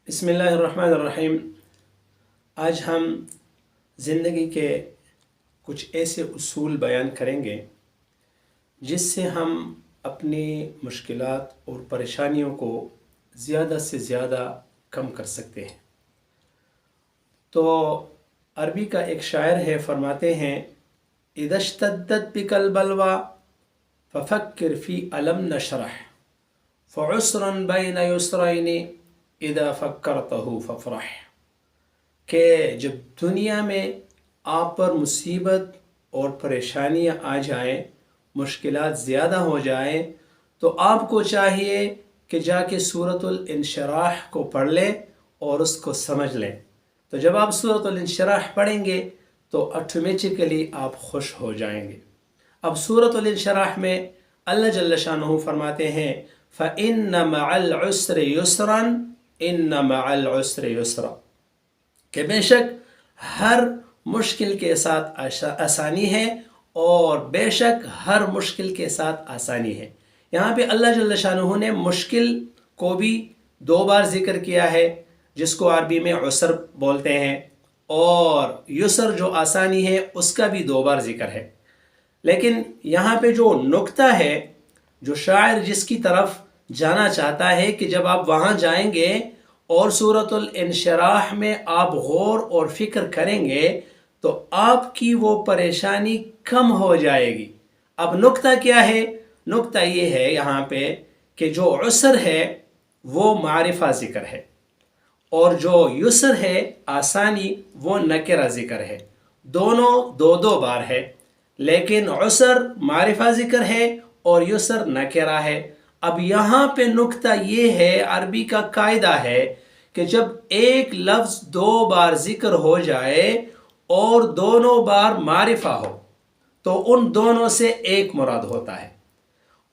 بسم اللہ الرحمن الرحیم۔ آج ہم زندگی کے کچھ ایسے اصول بیان کریں گے جس سے ہم اپنی مشکلات اور پریشانیوں کو زیادہ سے زیادہ کم کر سکتے ہیں۔ تو عربی کا ایک شاعر ہے، فرماتے ہیں اذا اشتدت بک البلوى ففکر فی الم نشرح فعسرا بین یسرین اذا فکرتہ فافرح، کہ جب دنیا میں آپ پر مصیبت اور پریشانیاں آ جائیں، مشکلات زیادہ ہو جائیں، تو آپ کو چاہیے کہ جا کے سورۃ الانشراح کو پڑھ لیں اور اس کو سمجھ لیں۔ تو جب آپ سورۃ الانشراح پڑھیں گے تو آٹومیٹکلی آپ خوش ہو جائیں گے۔ اب سورۃ الانشراح میں اللہ جل شانہ فرماتے ہیں فَإِنَّ مَعَ الْعُسْرِ يُسْرًا إِنَّ مَعَ الْعُسْرِ يُسْرًا، کہ بے شک ہر مشکل کے ساتھ آسانی ہے اور بے شک ہر مشکل کے ساتھ آسانی ہے۔ یہاں پہ اللہ جل شانہ نے مشکل کو بھی دو بار ذکر کیا ہے، جس کو عربی میں عسر بولتے ہیں، اور یسر جو آسانی ہے اس کا بھی دو بار ذکر ہے۔ لیکن یہاں پہ جو نکتہ ہے، جو شاعر جس کی طرف جانا چاہتا ہے کہ جب آپ وہاں جائیں گے اور سورۃ الانشراح میں آپ غور اور فکر کریں گے تو آپ کی وہ پریشانی کم ہو جائے گی۔ اب نکتہ کیا ہے؟ نکتہ یہ ہے یہاں پہ کہ جو عسر ہے وہ معرفہ ذکر ہے، اور جو یسر ہے آسانی وہ نکرہ ذکر ہے۔ دونوں دو دو بار ہے، لیکن عسر معرفہ ذکر ہے اور یسر نکرہ ہے۔ اب یہاں پہ نکتہ یہ ہے، عربی کا قاعدہ ہے کہ جب ایک لفظ دو بار ذکر ہو جائے اور دونوں بار معرفہ ہو تو ان دونوں سے ایک مراد ہوتا ہے،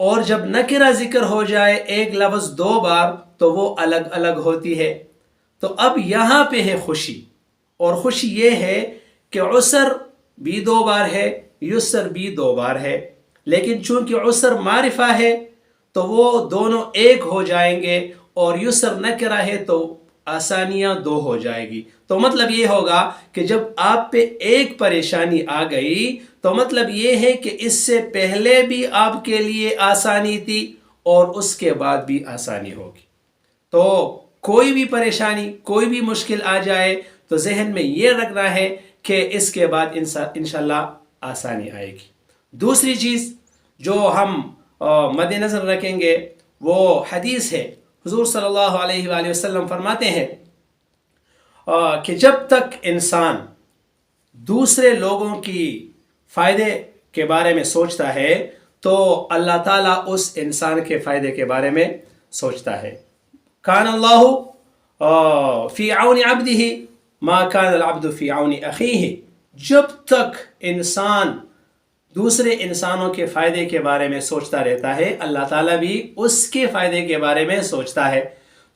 اور جب نکرہ ذکر ہو جائے ایک لفظ دو بار تو وہ الگ الگ ہوتی ہے۔ تو اب یہاں پہ ہے خوشی، اور خوشی یہ ہے کہ عسر بھی دو بار ہے، یسر بھی دو بار ہے، لیکن چونکہ عسر معرفہ ہے تو وہ دونوں ایک ہو جائیں گے، اور یسر نکرہ ہے تو آسانیاں دو ہو جائے گی۔ تو مطلب یہ ہوگا کہ جب آپ پہ ایک پریشانی آ گئی تو مطلب یہ ہے کہ اس سے پہلے بھی آپ کے لیے آسانی تھی اور اس کے بعد بھی آسانی ہوگی۔ تو کوئی بھی پریشانی، کوئی بھی مشکل آ جائے تو ذہن میں یہ رکھنا ہے کہ اس کے بعد انشاءاللہ آسانی آئے گی۔ دوسری چیز جو ہم مد نظر رکھیں گے وہ حدیث ہے۔ حضور صلی اللہ علیہ وآلہ وسلم فرماتے ہیں کہ جب تک انسان دوسرے لوگوں کی فائدے کے بارے میں سوچتا ہے تو اللہ تعالیٰ اس انسان کے فائدے کے بارے میں سوچتا ہے۔ کان اللہ فی عون عبدہ ما کان العبد فی عون اخیہ، جب تک انسان دوسرے انسانوں کے فائدے کے بارے میں سوچتا رہتا ہے اللہ تعالیٰ بھی اس کے فائدے کے بارے میں سوچتا ہے۔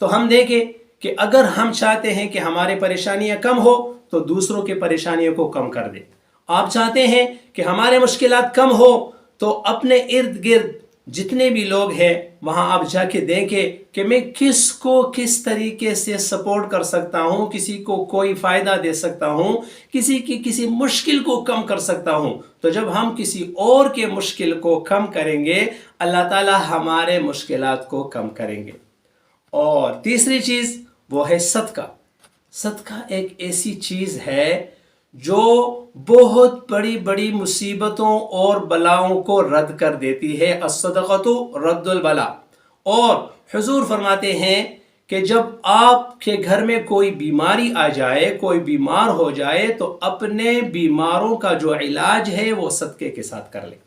تو ہم دیکھیں کہ اگر ہم چاہتے ہیں کہ ہماری پریشانیاں کم ہو تو دوسروں کی پریشانیوں کو کم کر دیں۔ آپ چاہتے ہیں کہ ہمارے مشکلات کم ہو تو اپنے ارد گرد جتنے بھی لوگ ہیں وہاں آپ جا کے دیکھیں کہ میں کس کو کس طریقے سے سپورٹ کر سکتا ہوں، کسی کو کوئی فائدہ دے سکتا ہوں، کسی کی کسی مشکل کو کم کر سکتا ہوں۔ تو جب ہم کسی اور کے مشکل کو کم کریں گے اللہ تعالی ہمارے مشکلات کو کم کریں گے۔ اور تیسری چیز وہ ہے صدقہ۔ صدقہ ایک ایسی چیز ہے جو بہت بڑی بڑی مصیبتوں اور بلاؤں کو رد کر دیتی ہے۔ الصدقۃ رد البلا۔ اور حضور فرماتے ہیں کہ جب آپ کے گھر میں کوئی بیماری آ جائے، کوئی بیمار ہو جائے تو اپنے بیماروں کا جو علاج ہے وہ صدقے کے ساتھ کر لیں۔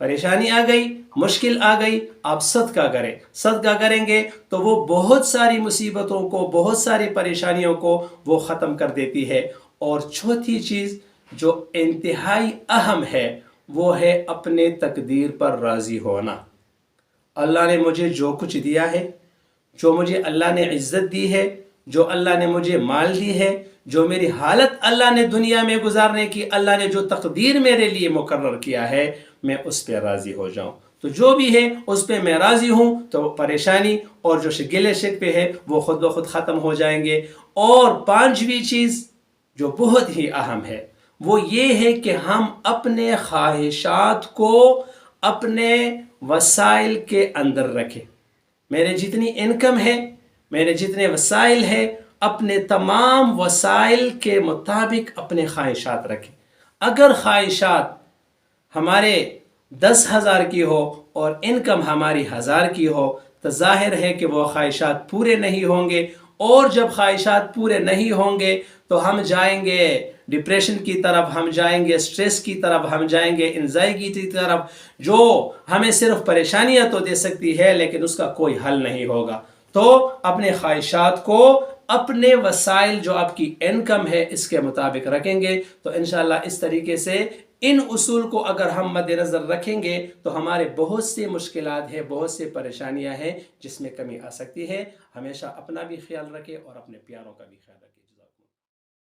پریشانی آ گئی، مشکل آ گئی، آپ صدقہ کریں۔ صدقہ کریں گے تو وہ بہت ساری مصیبتوں کو، بہت ساری پریشانیوں کو وہ ختم کر دیتی ہے۔ اور چوتھی چیز جو انتہائی اہم ہے وہ ہے اپنے تقدیر پر راضی ہونا۔ اللہ نے مجھے جو کچھ دیا ہے، جو مجھے اللہ نے عزت دی ہے، جو اللہ نے مجھے مال دی ہے، جو میری حالت اللہ نے دنیا میں گزارنے کی اللہ نے جو تقدیر میرے لیے مقرر کیا ہے، میں اس پہ راضی ہو جاؤں۔ تو جو بھی ہے اس پہ میں راضی ہوں تو پریشانی اور جو گلے شکوے ہے وہ خود بخود ختم ہو جائیں گے۔ اور پانچویں چیز جو بہت ہی اہم ہے وہ یہ ہے کہ ہم اپنے خواہشات کو اپنے وسائل کے اندر رکھیں۔ میرے جتنی انکم ہے، میرے جتنے وسائل ہیں، اپنے تمام وسائل کے مطابق اپنے خواہشات رکھیں۔ اگر خواہشات ہمارے 10,000 کی ہو اور انکم ہماری 1,000 کی ہو تو ظاہر ہے کہ وہ خواہشات پورے نہیں ہوں گے، اور جب خواہشات پورے نہیں ہوں گے تو ہم جائیں گے ڈپریشن کی طرف، ہم جائیں گے اسٹریس کی طرف، ہم جائیں گے انزائٹی کی طرف، جو ہمیں صرف پریشانیاں تو دے سکتی ہے لیکن اس کا کوئی حل نہیں ہوگا۔ تو اپنے خواہشات کو اپنے وسائل جو آپ کی انکم ہے اس کے مطابق رکھیں گے تو انشاءاللہ اس طریقے سے ان اصول کو اگر ہم مد نظر رکھیں گے تو ہمارے بہت سی مشکلات ہیں، بہت سی پریشانیاں ہیں جس میں کمی آ سکتی ہے۔ ہمیشہ اپنا بھی خیال رکھیں اور اپنے پیاروں کا بھی خیال رکھیں۔